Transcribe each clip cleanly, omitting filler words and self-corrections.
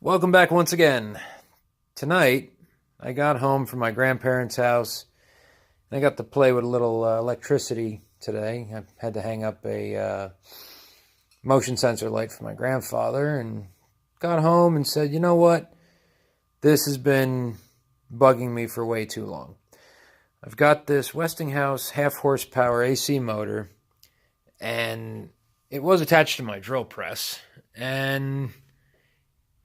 Welcome back once again. Tonight, I got home from my grandparents' house. I got to play with a little electricity today. I had to hang up a motion sensor light for my grandfather and got home and said, you know what? This has been bugging me for way too long. I've got this Westinghouse half horsepower AC motor, and it was attached to my drill press, and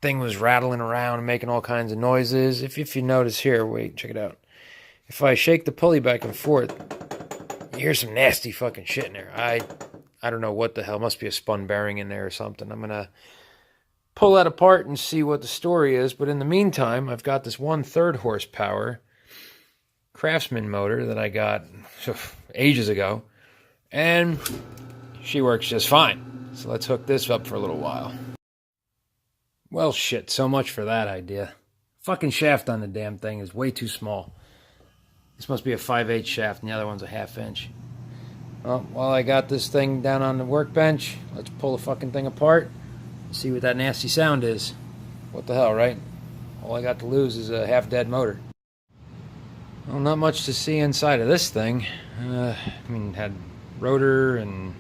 thing was rattling around and making all kinds of noises. If you notice here, wait, check it out. If I shake the pulley back and forth, you hear some nasty fucking shit in there. I don't know what the hell. Must be a spun bearing in there or something. I'm gonna pull that apart and see what the story is. But in the meantime, I've got this 1/3 horsepower Craftsman motor that I got ages ago, and she works just fine. So let's hook this up for a little while. Well, shit, so much for that idea. Fucking shaft on the damn thing is way too small. This must be a 5/8 shaft and the other one's a 1/2 inch. Well, while I got this thing down on the workbench, let's pull the fucking thing apart and see what that nasty sound is. What the hell, right? All I got to lose is a half-dead motor. Well, not much to see inside of this thing. It had rotor and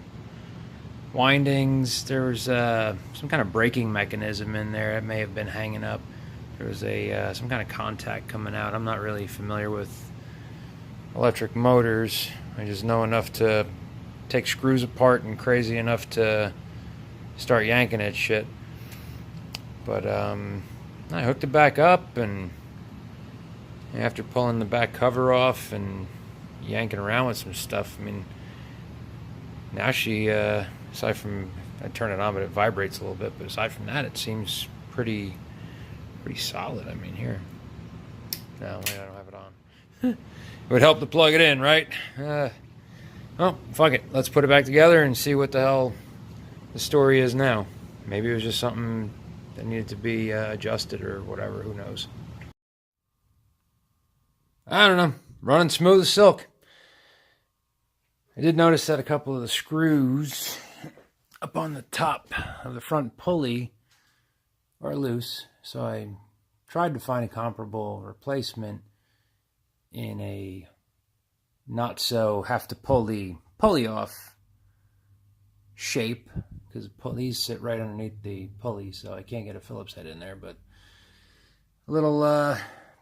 windings. There was some kind of braking mechanism in there. It may have been hanging up. There was some kind of contact coming out. I'm not really familiar with electric motors. I just know enough to take screws apart and crazy enough to start yanking at shit. But I hooked it back up, and after pulling the back cover off and yanking around with some stuff, now she, aside from, I turn it on but it vibrates a little bit, but aside from that it seems pretty solid. Here. No, wait, I don't have it on. It would help to plug it in, right? Well, fuck it. Let's put it back together and see what the hell the story is now. Maybe it was just something that needed to be adjusted or whatever. Who knows? I don't know. Running smooth as silk. I did notice that a couple of the screws up on the top of the front pulley are loose, so I tried to find a comparable replacement in a not so have to pull the pulley off shape, because these sit right underneath the pulley, so I can't get a Phillips head in there. But a little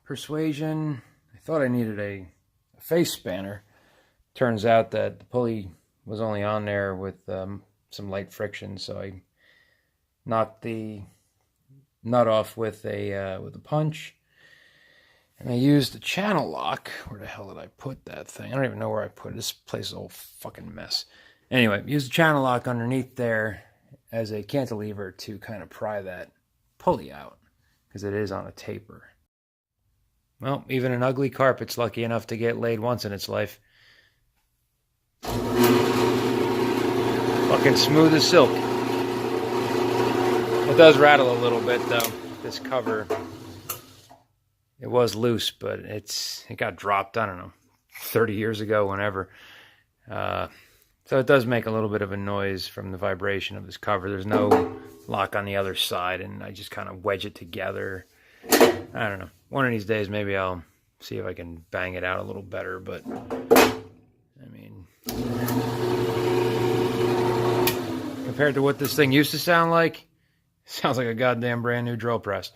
persuasion. I thought I needed a face spanner. Turns out that the pulley was only on there with some light friction, so I knocked the nut off with a punch, and I used a channel lock. Where the hell did I put that thing? I don't even know where I put it. This place is a whole fucking mess. Anyway, used a channel lock underneath there as a cantilever to kind of pry that pulley out, because it is on a taper. Well, even an ugly carpet's lucky enough to get laid once in its life. Fucking smooth as silk. It does rattle a little bit though. This cover, it was loose, but it got dropped, I don't know, 30 years ago, whenever. So it does make a little bit of a noise from the vibration of this cover. There's no lock on the other side, and I just kind of wedge it together. I don't know. One of these days, maybe I'll see if I can bang it out a little better, but compared to what this thing used to sound like, it sounds like a goddamn brand new drill press.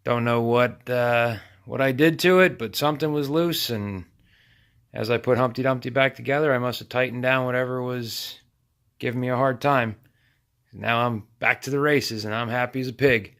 Don't know what I did to it, but something was loose, and as I put Humpty Dumpty back together, I must have tightened down whatever was giving me a hard time. Now I'm back to the races, and I'm happy as a pig.